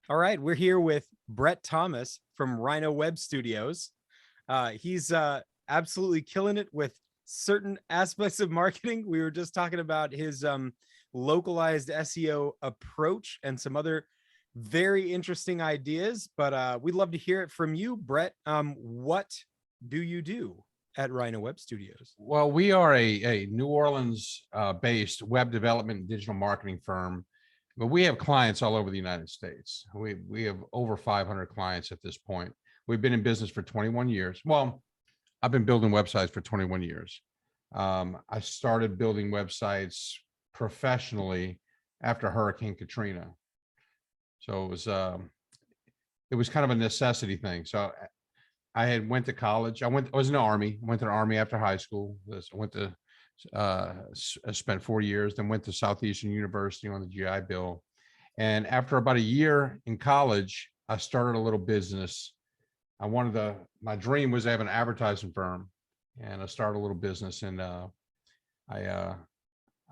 All right, we're here with Brett Thomas from Rhino Web Studios. He's absolutely killing it with certain aspects of marketing. We were just talking about his localized SEO approach and some other very interesting ideas, but we'd love to hear it from you, Brett. What do you do at Rhino Web Studios? Well, we are a New Orleans based web development and digital marketing firm, but we have clients all over the United States. We have over 500 clients at this point. We've been in business for 21 years. Well, I've been building websites for 21 years. I started building websites professionally after Hurricane Katrina. So it was kind of a necessity thing. So I had went to college. I was in the Army. I went to the Army after high school. I went to spent 4 years, then went to Southeastern University on the GI Bill. And after about a year in college, I started a little business. My dream was to have an advertising firm, and I started a little business. And I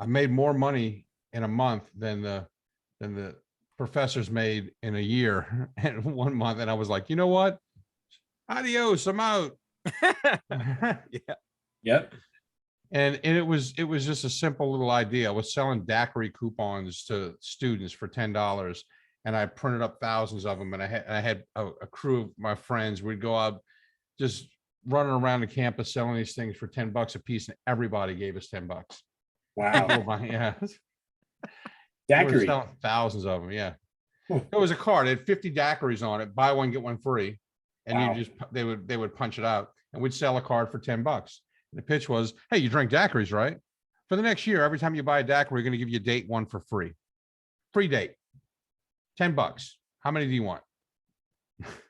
made more money in a month than the professors made in a year and 1 month. And I was like, you know what? Adios, I'm out. Yeah. Yep. And it was just a simple little idea. I was selling daiquiri coupons to students for $10, and I printed up thousands of them. And I had a crew of my friends. We'd go out just running around the campus selling these things for $10 a piece, and everybody gave us $10. Wow. Yeah, Daiquiri. we were selling thousands of them. Yeah, it was a card. It had 50 daiquiris on it. Buy one, get one free. And Wow. they would punch it out, and we'd sell a card for $10. The pitch was, hey, you drink daiquiris, right? For the next year, every time you buy a daiquiri, we're going to give you a date one for free. Free date. $10. How many do you want?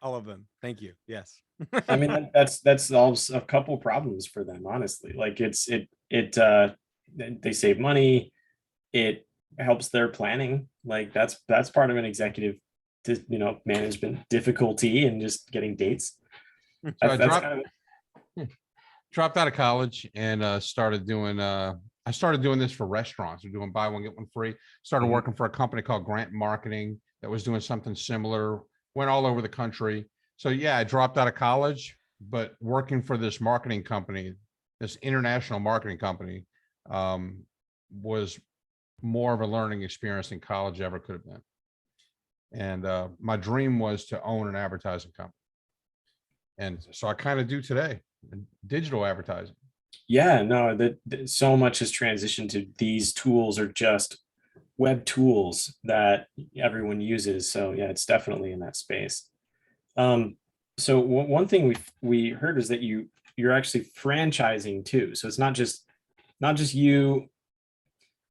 All of them. Thank you. Yes. I mean, that solves a couple problems for them, honestly. Like they save money. It helps their planning. Like that's part of an executive, management difficulty and just getting dates. So I dropped out of college and started doing this for restaurants. We're doing buy one, get one free. Started working for a company called Grant Marketing that was doing something similar, went all over the country. So yeah, I dropped out of college, but working for this marketing company, this international marketing company, was more of a learning experience than college ever could have been. And my dream was to own an advertising company. And so I kind of do today, digital advertising. Yeah, no, that so much has transitioned to these tools are just web tools that everyone uses. So yeah, it's definitely in that space. So one thing we heard is that you're actually franchising too. So it's not just you.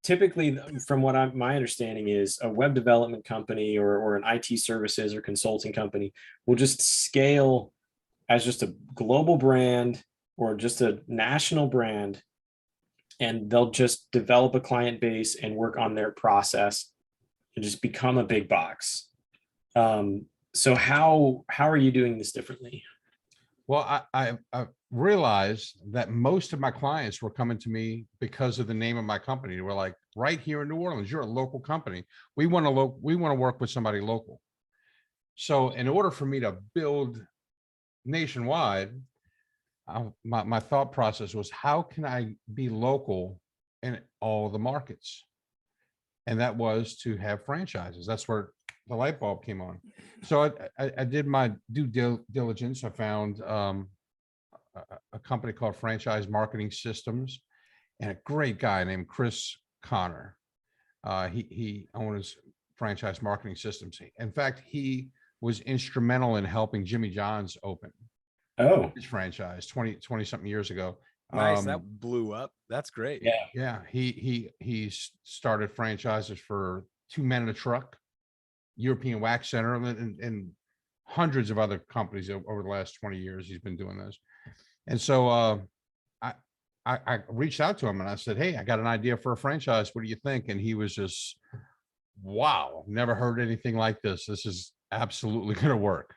Typically, from what my understanding is, a web development company or an IT services or consulting company will just scale as just a global brand or just a national brand, and they'll just develop a client base and work on their process and just become a big box. So how are you doing this differently? Well, I realized that most of my clients were coming to me because of the name of my company. They were like, right here in New Orleans, you're a local company. We want to work with somebody local. So in order for me to build nationwide, my thought process was, how can I be local in all the markets? And that was to have franchises. That's where the light bulb came on. So I did my due diligence. I found a company called Franchise Marketing Systems, and a great guy named Chris Connor. He owns Franchise Marketing Systems. In fact, he was instrumental in helping Jimmy John's open his franchise 20 something years ago. Nice. That blew up. That's great. Yeah. He started franchises for Two Men in a Truck, European Wax Center, and hundreds of other companies over the last 20 years. He's been doing this. And so I reached out to him and I said, hey, I got an idea for a franchise. What do you think? And he was just, wow, never heard anything like this. This is absolutely going to work.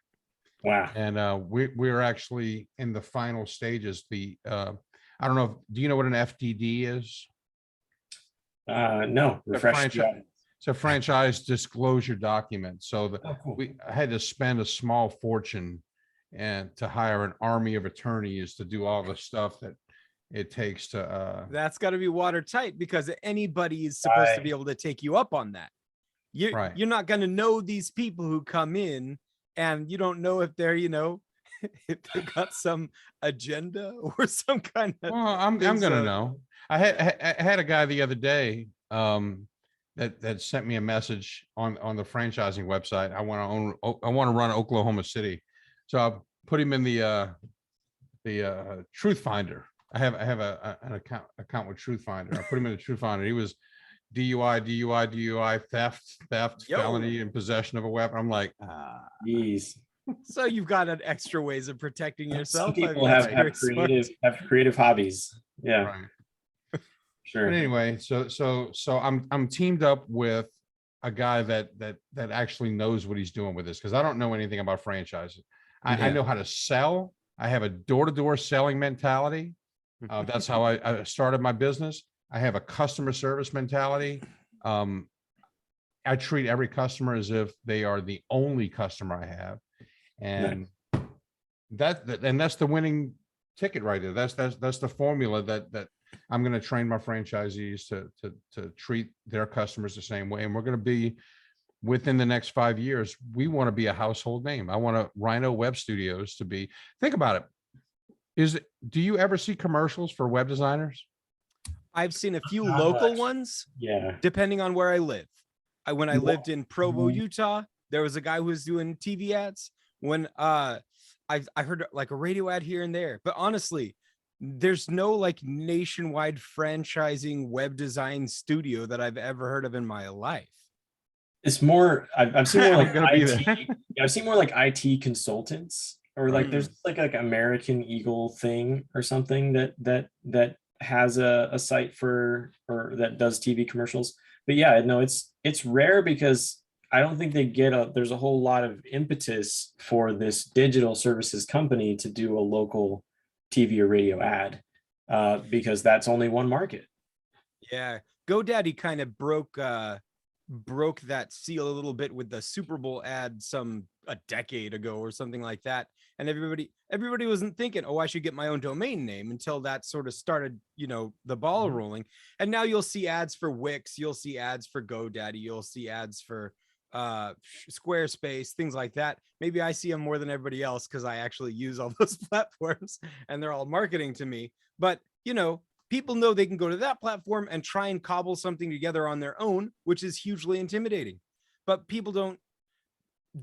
Wow. And we're actually in the final stages. I don't know. Do you know what an FDD is? No. Refresh. it's a franchise disclosure document. So Oh, cool. I had to spend a small fortune and to hire an army of attorneys to do all the stuff that it takes to, That's got to be watertight because anybody is supposed to be able to take you up on that. Right. You're not going to know these people who come in, and you don't know if they're, if they got some agenda or some kind of. Well, I'm thing, gonna so- know. I had a guy the other day that sent me a message on the franchising website. I want to run Oklahoma City, so I put him in the Truth Finder. I have an account with Truth Finder. I put him in the Truth Finder. He was DUI, theft, Yo. felony, and possession of a weapon. I'm like, Jeez. So you've got an extra ways of protecting yourself. Some people that's have very smart. creative hobbies. Yeah, right. sure. But anyway, so I'm teamed up with a guy that actually knows what he's doing with this, because I don't know anything about franchises. I Yeah. know how to sell. I have a door-to-door selling mentality. That's how I started my business. I have a customer service mentality. I treat every customer as if they are the only customer I have, and that's the winning ticket right there. That's the formula that I'm going to train my franchisees to treat their customers the same way. And we're going to be, within the next 5 years, we want to be a household name. I want Rhino Web Studios to be, think about it. Do you ever see commercials for web designers? I've seen a few Not local much. ones, Yeah. depending on where I live. When I lived in Provo, Mhm. Utah, there was a guy who was doing TV ads. When I heard like a radio ad here and there, but honestly, there's no like nationwide franchising web design studio that I've ever heard of in my life. It's more. I've seen more I'm like gonna be IT. there. Yeah, I've seen more like IT consultants, or like Right. there's like American Eagle thing or something that has a site for, or that does TV commercials. But yeah, no, it's rare because I don't think they get there's a whole lot of impetus for this digital services company to do a local TV or radio ad, because that's only one market. Yeah, GoDaddy kind of broke that seal a little bit with the Super Bowl ad a decade ago or something like that. And everybody wasn't thinking, oh, I should get my own domain name, until that sort of started, the ball rolling. And now you'll see ads for Wix, you'll see ads for GoDaddy, you'll see ads for Squarespace, things like that. Maybe I see them more than everybody else because I actually use all those platforms and they're all marketing to me. But people know they can go to that platform and try and cobble something together on their own, which is hugely intimidating. But people don't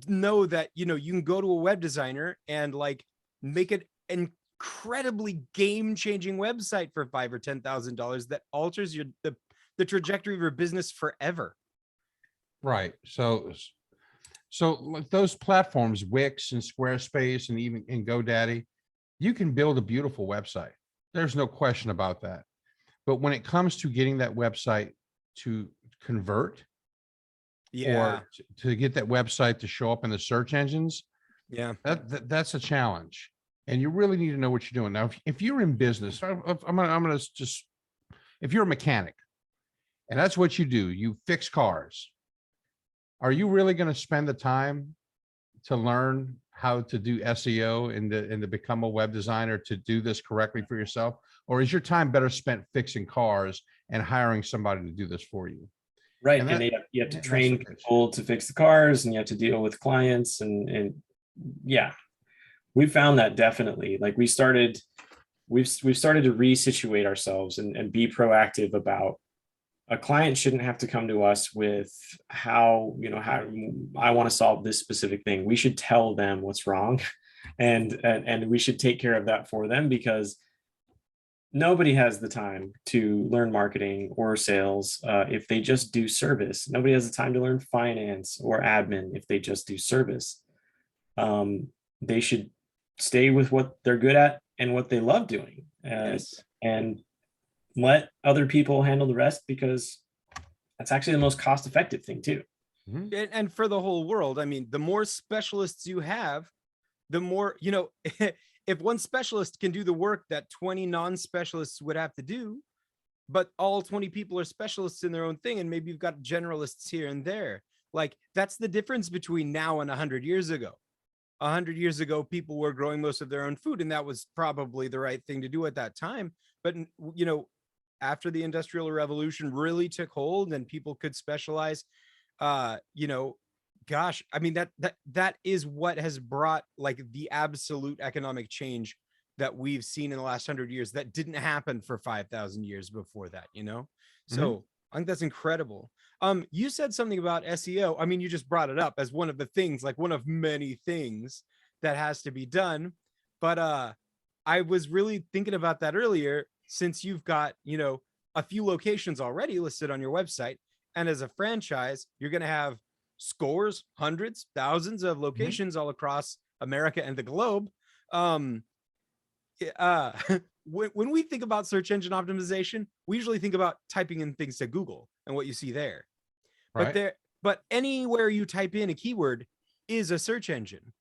know that, you can go to a web designer and like make an incredibly game-changing website for $5,000 or $10,000 that alters the trajectory of your business forever. Right. So like those platforms, Wix and Squarespace and even in GoDaddy, you can build a beautiful website. There's no question about that. But when it comes to getting that website to convert, or to get that website to show up in the search engines, that's a challenge. And you really need to know what you're doing. Now, if you're in business, if you're a mechanic and that's what you do, you fix cars, are you really going to spend the time to learn how to do SEO and to become a web designer to do this correctly for yourself? Or is your time better spent fixing cars and hiring somebody to do this for you? Right. And And you have to train that's the pitch. people to fix the cars, and you have to deal with clients, and yeah, we found that definitely. Like we've started to resituate ourselves and be proactive about, a client shouldn't have to come to us with how I want to solve this specific thing. We should tell them what's wrong, and we should take care of that for them, because nobody has the time to learn marketing or sales if they just do service. Nobody has the time to learn finance or admin if they just do service. They should stay with what they're good at and what they love doing, and let other people handle the rest, because that's actually the most cost-effective thing too. And for the whole world, I mean, the more specialists you have, the more, if one specialist can do the work that 20 non-specialists would have to do, but all 20 people are specialists in their own thing, and maybe you've got generalists here and there. Like, that's the difference between now and 100 years ago. 100 years ago, people were growing most of their own food, and that was probably the right thing to do at that time. But, you know, after the Industrial Revolution really took hold and people could specialize, you know, gosh, I mean, that is what has brought like the absolute economic change that we've seen in the last 100 years that didn't happen for 5,000 years before that, you know? So I think that's incredible. You said something about SEO. I mean, you just brought it up as one of the things, like one of many things that has to be done. But I was really thinking about that earlier, since you've got, you know, a few locations already listed on your website. And as a franchise, you're going to have scores, hundreds, thousands of locations all across America and the globe. When we think about search engine optimization, we usually think about typing in things to Google and what you see there. Right. But anywhere you type in a keyword is a search engine.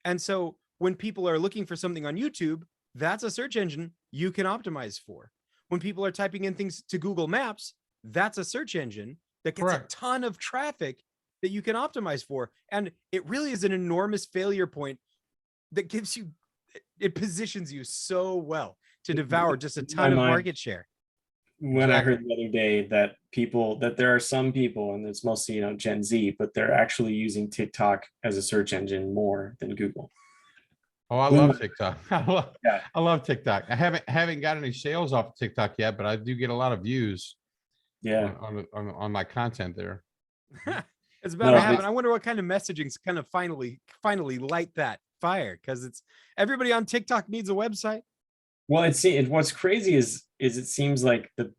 And so when people are looking for something on YouTube, that's a search engine you can optimize for. When people are typing in things to Google Maps, that's a search engine that gets a ton of traffic that you can optimize for. And it really is an enormous failure point that gives you, it positions you so well to devour just a ton of market share. When I heard the other day that there are some people, and it's mostly, you know, Gen Z, but they're actually using TikTok as a search engine more than Google. Oh, I love TikTok. I love TikTok. I haven't got any sales off of TikTok yet, but I do get a lot of views. Yeah, on my content there. It's about to happen. I wonder what kind of messaging's kind of finally light that fire, because it's everybody on TikTok needs a website. Well, what's crazy is it seems like the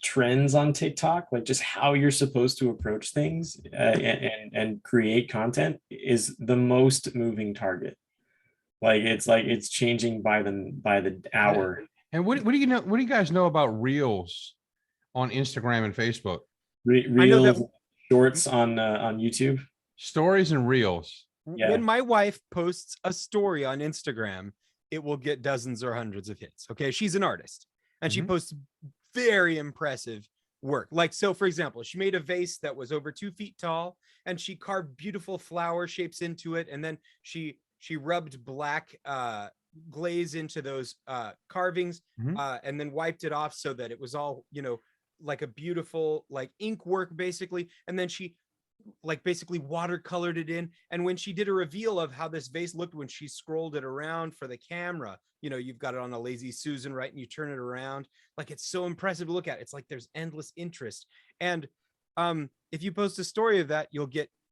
trends on TikTok, like just how you're supposed to approach things and create content, is the most moving target. Like it's changing by the hour. And what do you know? What do you guys know about Reels on Instagram and Facebook? Reels, shorts on YouTube, stories and Reels. Yeah. When my wife posts a story on Instagram, it will get dozens or hundreds of hits. Okay, she's an artist, and she posts very impressive work. Like, so for example, she made a vase that was over 2 feet tall, and she carved beautiful flower shapes into it, and then she rubbed black glaze into those carvings, and then wiped it off so that it was all, you know, like a beautiful like ink work basically. And then she like basically watercolored it in. And when she did a reveal of how this vase looked when she scrolled it around for the camera, you know, you've got it on a Lazy Susan, right? And you turn it around, like, it's so impressive to look at. It's like there's endless interest. And if you post a story of that,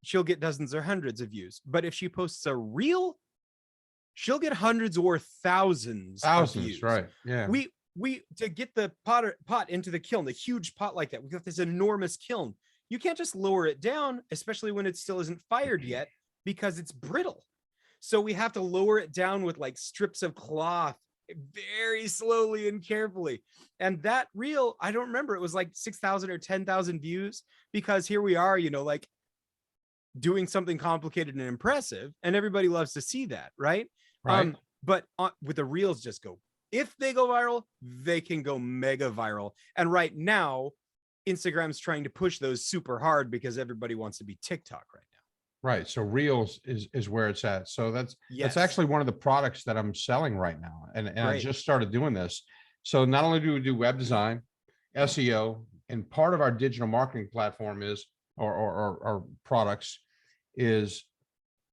she'll get dozens or hundreds of views. But if she posts a reel, she'll get hundreds or thousands of views. Right? Yeah. We to get the pot into the kiln, the huge pot like that, we got this enormous kiln. You can't just lower it down, especially when it still isn't fired yet, because it's brittle. So we have to lower it down with like strips of cloth very slowly and carefully. And that reel, I don't remember, it was like 6,000 or 10,000 views, because here we are, you know, like doing something complicated and impressive, and everybody loves to see that, right? But with the reels, just go, if they go viral, they can go mega viral. And right now, Instagram's trying to push those super hard because everybody wants to be TikTok right now. Right. So Reels is where it's at. So that's actually one of the products that I'm selling right now. And I just started doing this. So not only do we do web design, SEO, and part of our digital marketing platform is, or products is,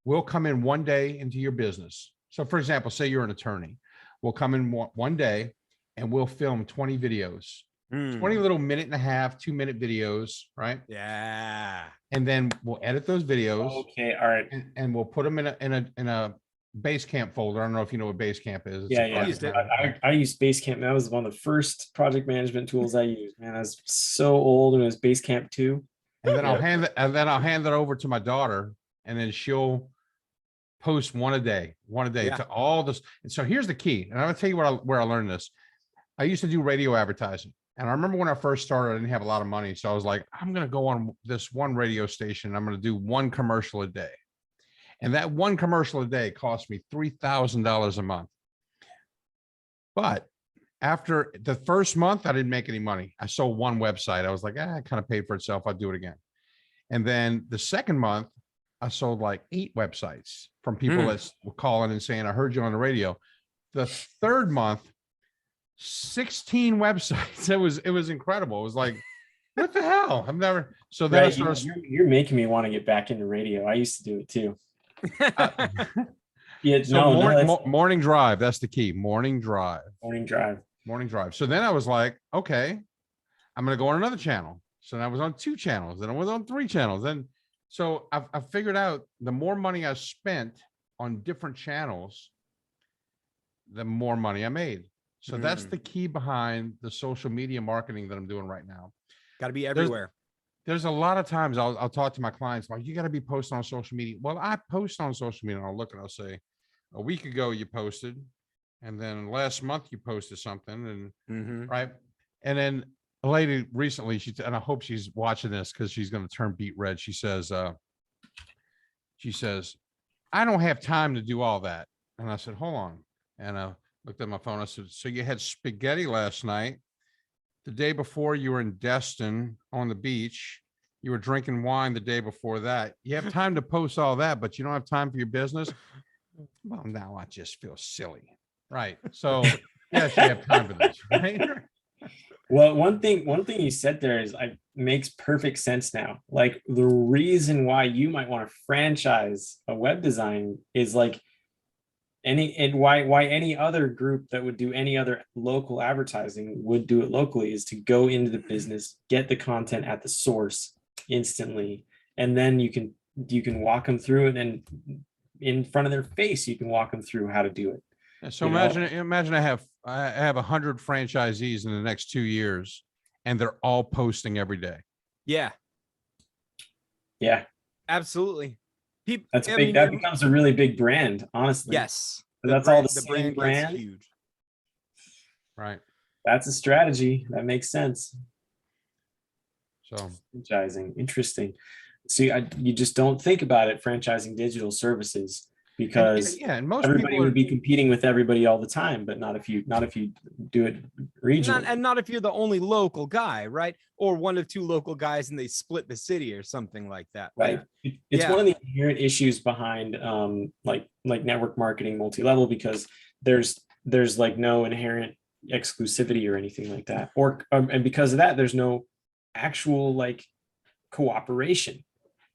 we'll come in one day into your business. So for example, say you're an attorney. We'll come in one day and we'll film 20 videos, 20 little 1.5-minute, 2-minute videos, right? Yeah. And then we'll edit those videos. Okay, all right. And we'll put them in a Basecamp folder. I don't know if you know what Basecamp is. I used Basecamp. That was one of the first project management tools I used. Man, I was so old when it was Basecamp 2. And then I'll hand it over to my daughter, and then she'll post one a day to all this. And so here's the key. And I'm gonna tell you where I learned this. I used to do radio advertising. And I remember when I first started, I didn't have a lot of money. So I was like, I'm going to go on this one radio station. And I'm going to do one commercial a day. And that one commercial a day cost me $3,000 a month. But after the first month, I didn't make any money. I sold one website. I was like, it kind of paid for itself. I'll do it again. And then the second month, I sold like 8 websites from people that were calling and saying, I heard you on the radio. The third month, 16 websites. It was incredible. It was like, what the hell? I've never. So then right, you're making me want to get back into radio. I used to do it too. Yeah, so morning drive. That's the key. Morning drive. Morning drive. So then I was like, okay, I'm going to go on another channel. So then I was on 2 channels, then I was on 3 channels. Then, so I've figured out the more money I spent on different channels, the more money I made. So that's the key behind the social media marketing that I'm doing right now. Got to be everywhere. There's a lot of times I'll talk to my clients like, you got to be posting on social media. Well, I post on social media and I'll look and I'll say, a week ago you posted, and then last month you posted something, and right. And then a lady recently, and I hope she's watching this because she's going to turn beet red. She says, I don't have time to do all that. And I said, hold on. And I looked at my phone. I said, so you had spaghetti last night. The day before you were in Destin on the beach. You were drinking wine the day before that. You have time to post all that, but you don't have time for your business. Well, now I just feel silly. Right. So yes, you have time for this, right? Well, one thing you said there makes perfect sense now. Like the reason why you might want to franchise a web design is like why any other group that would do any other local advertising would do it locally is to go into the business, get the content at the source instantly, and then you can walk them through it, and in front of their face you can walk them through how to do it. So imagine I have 100 franchisees in the next 2 years, and they're all posting every day. Yeah, absolutely. That becomes a really big brand, honestly. Yes, that's all the same brand. Huge. Right. That's a strategy that makes sense. So franchising, interesting. See, you just don't think about it, franchising digital services, because and most everybody would be competing with everybody all the time, but not if you do it regionally. And not if you're the only local guy, right? Or one of 2 local guys and they split the city or something like that. Right. It's one of the inherent issues behind like network marketing multi-level, because there's like no inherent exclusivity or anything like that. And because of that, there's no actual like cooperation.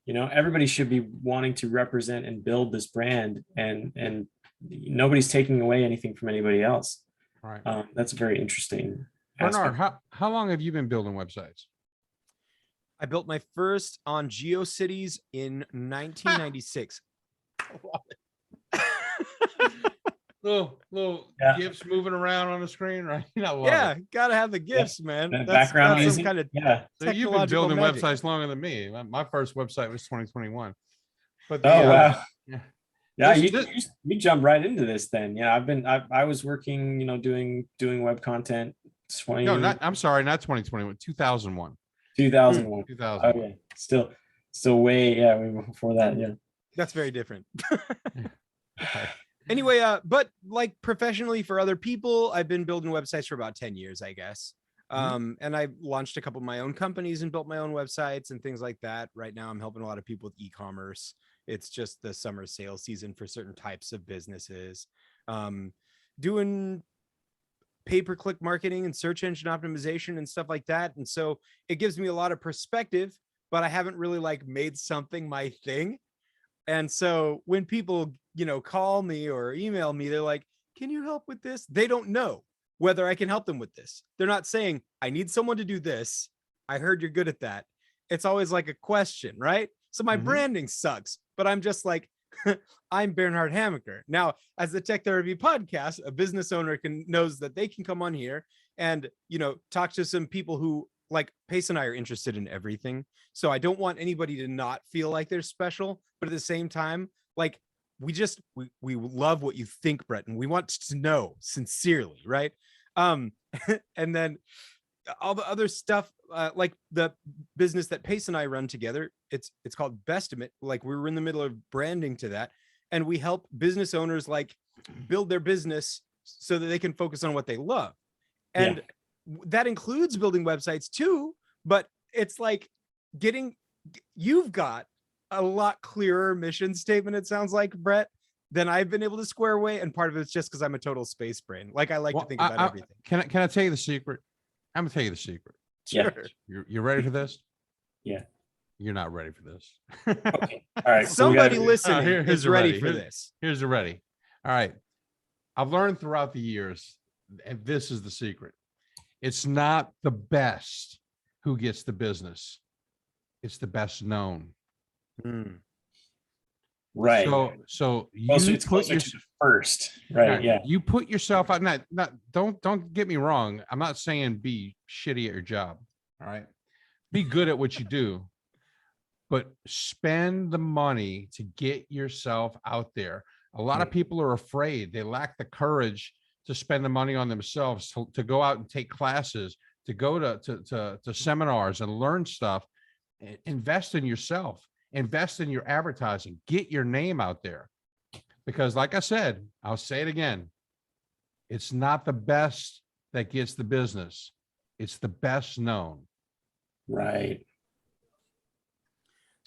Everybody should be wanting to represent and build this brand, and nobody's taking away anything from anybody else. Right. That's very interesting. Bernhard, how long have you been building websites? I built my first on GeoCities in 1996. little GIFs moving around on the screen, right? Gotta have the GIFs, man. That's background some kind of So you've been building magic. websites longer than me. My first website was 2021. But wow. You jump right into this then. I was working, doing web content. I'm sorry, not 2021, 2001. 2001. 2001. Oh, yeah. Still way before that. Yeah. That's very different. Anyway, but like professionally for other people, I've been building websites for about 10 years, I guess. And I launched a couple of my own companies and built my own websites and things like that. Right now, I'm helping a lot of people with e-commerce. It's just the summer sales season for certain types of businesses. Doing pay-per-click marketing and search engine optimization and stuff like that. And so it gives me a lot of perspective, but I haven't really like made something my thing. And so when people, call me or email me, they're like, can you help with this? They don't know whether I can help them with this. They're not saying, I need someone to do this. I heard you're good at that. It's always like a question, right? So my branding sucks, but I'm just like, I'm Bernhard Hamaker. Now, as the Tech Therapy podcast, a business owner knows that they can come on here and, talk to some people who like Pace and I are interested in everything. So I don't want anybody to not feel like they're special, but at the same time, like we love what you think, Brett, and we want to know sincerely, right? And then all the other stuff, like the business that Pace and I run together, it's called Bestimate. Like we were in the middle of branding to that, and we help business owners like build their business so that they can focus on what they love. And that includes building websites too, but it's like you've got a lot clearer mission statement, it sounds like, Brett, than I've been able to square away. And part of it's just because I'm a total space brain. Like I like to think about everything. Can I tell you the secret? I'm gonna tell you the secret. Yeah. Sure. You're ready for this? Yeah. You're not ready for this. Okay. All right. Somebody listening here's is the ready for this. Here's the ready. All right. I've learned throughout the years, and this is the secret. It's not the best who gets the business. It's the best known. Right. So It's closer to the first, right? Yeah. You put yourself out. Not don't get me wrong. I'm not saying be shitty at your job. All right. Be good at what you do, but spend the money to get yourself out there. A lot of people are afraid. They lack the courage to spend the money on themselves, to go out and take classes, to go to seminars and learn stuff. Invest in yourself, invest in your advertising, get your name out there. Because like I said, I'll say it again, it's not the best that gets the business. It's the best known. Right.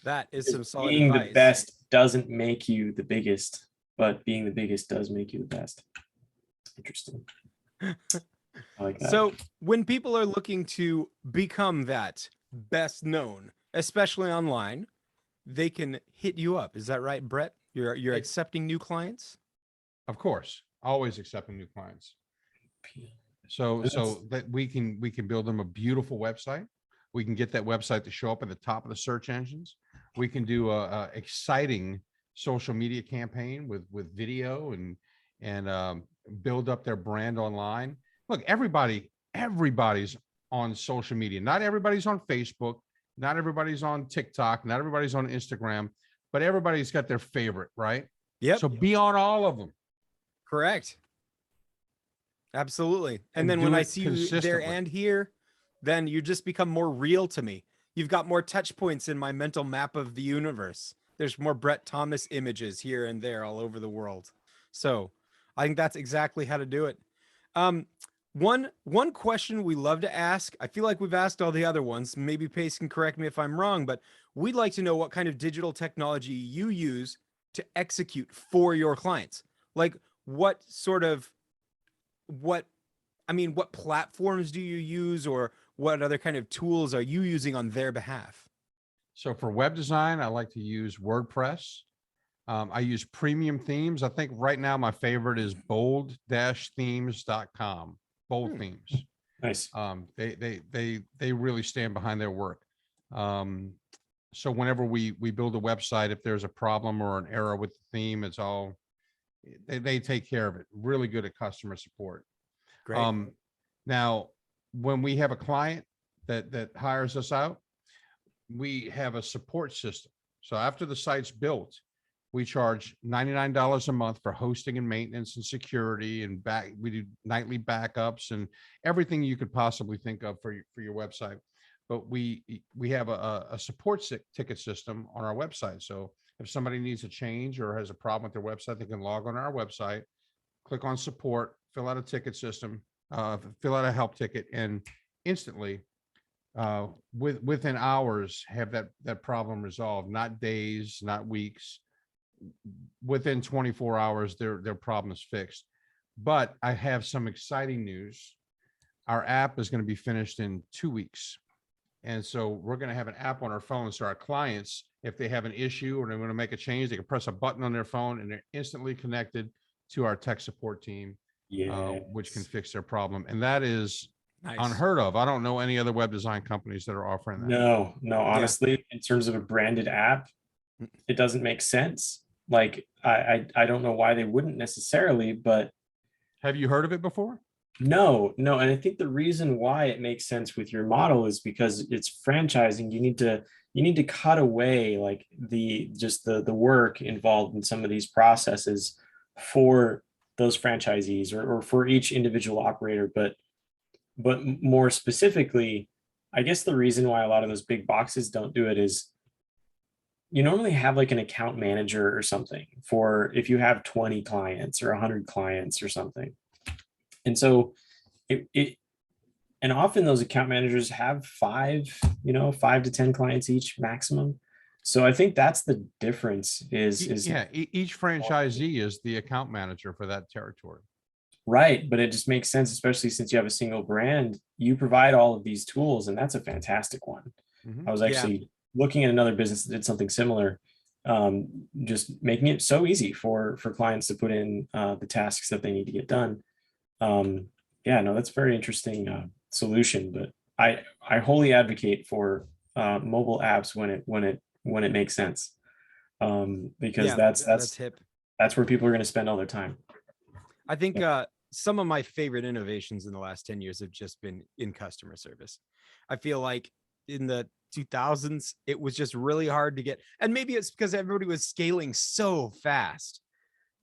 That is some solid Being advice. the best doesn't make you the biggest, but being the biggest does make you the best. Interesting. I like that. So when people are looking to become that best known, especially online, they can hit you up. Is that right, Brett? You're accepting new clients? Of course, always accepting new clients. So that we can build them a beautiful website. We can get that website to show up at the top of the search engines. We can do a exciting social media campaign with video and build up their brand online. Look, everybody's on social media. Not everybody's on Facebook. Not everybody's on TikTok. Not everybody's on Instagram, but everybody's got their favorite, right? Yep. So be on all of them. Correct. Absolutely. And then do when I it see you there consistently. and here, then you just become more real to me. You've got more touch points in my mental map of the universe. There's more Brett Thomas images here and there all over the world. So I think that's exactly how to do it. One question we love to ask, I feel like we've asked all the other ones. Maybe Pace can correct me if I'm wrong, but we'd like to know what kind of digital technology you use to execute for your clients. Like what platforms do you use, or what other kind of tools are you using on their behalf? So for web design, I like to use WordPress. I use premium themes. I think right now my favorite is bold-themes.com. Bold Themes. Nice. They really stand behind their work. So whenever we build a website, if there's a problem or an error with the theme, it's all they take care of it. Really good at customer support. Great. Now, when we have a client that hires us out, we have a support system. So after the site's built, we charge $99 a month for hosting and maintenance and security, and we do nightly backups and everything you could possibly think of for your website. But we have a support ticket system on our website. So if somebody needs a change or has a problem with their website, they can log on our website, click on support, fill out a ticket system, fill out a help ticket, and instantly, within hours, have that problem resolved. Not days, not weeks. Within 24 hours, their problem is fixed. But I have some exciting news. Our app is going to be finished in 2 weeks. And so we're going to have an app on our phone. So our clients, if they have an issue or they want to make a change, they can press a button on their phone and they're instantly connected to our tech support team, which can fix their problem. And that is unheard of. I don't know any other web design companies that are offering that. No, honestly, in terms of a branded app, it doesn't make sense. Like I don't know why they wouldn't necessarily, but have you heard of it before? No. And I think the reason why it makes sense with your model is because it's franchising. You need to cut away like the work involved in some of these processes for those franchisees or for each individual operator. But more specifically, I guess the reason why a lot of those big boxes don't do it is you normally have like an account manager or something for if you have 20 clients or 100 clients or something. And so And often those account managers have 5 to 10 clients each maximum. So I think that's the difference is Yeah, each franchisee is the account manager for that territory. right. But it just makes sense, especially since you have a single brand, you provide all of these tools, and that's a fantastic one. I was Yeah. actually looking at another business that did something similar, just making it so easy for clients to put in the tasks that they need to get done. Yeah, no, that's a very interesting solution, but I wholly advocate for mobile apps when it makes sense, because Yeah, that's hip. that's where people are going to spend all their time. I think some of my favorite innovations in the last 10 years have just been in customer service. I feel like in the 2000s, it was just really hard to get, and maybe it's because everybody was scaling so fast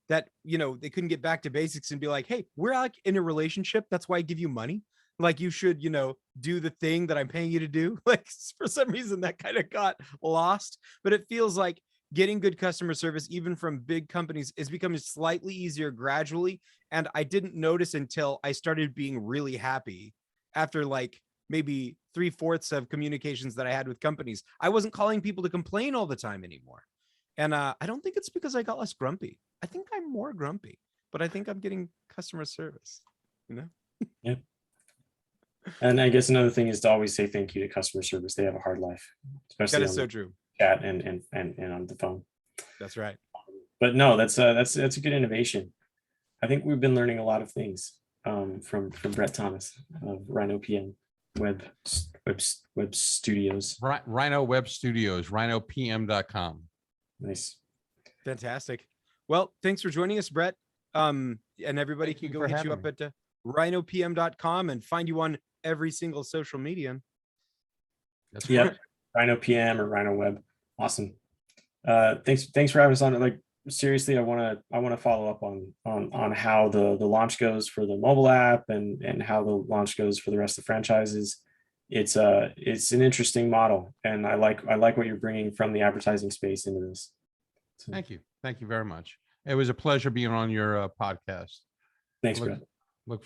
that, they couldn't get back to basics and be like, hey, we're like in a relationship. That's why I give you money. Like you should, do the thing that I'm paying you to do. Like for some reason that kind of got lost, but it feels like getting good customer service, even from big companies, is becoming slightly easier gradually. And I didn't notice until I started being really happy after like maybe 3/4 of communications that I had with companies. I wasn't calling people to complain all the time anymore. And I don't think it's because I got less grumpy. I think I'm more grumpy, but I think I'm getting customer service, Yeah. And I guess another thing is to always say thank you to customer service. They have a hard life, That especially is on so the true. chat and on the phone. That's right. But no, that's a good innovation. I think we've been learning a lot of things from Brett Thomas of Rhino PM web studios. Rhino Web Studios, rhinopm.com. Nice. Fantastic. Well, thanks for joining us, Brett. And everybody Thank you can go for hit you having up at rhinopm.com and find you on every single social media. That's Yep. right. Rhino PM or Rhino Web. Awesome. Thanks for having us on. Like seriously, I want to follow up on how the launch goes for the mobile app and how the launch goes for the rest of the franchises. It's an interesting model, and I like what you're bringing from the advertising space into this. So, Thank you very much. It was a pleasure being on your podcast. thanks, Brett. Look forward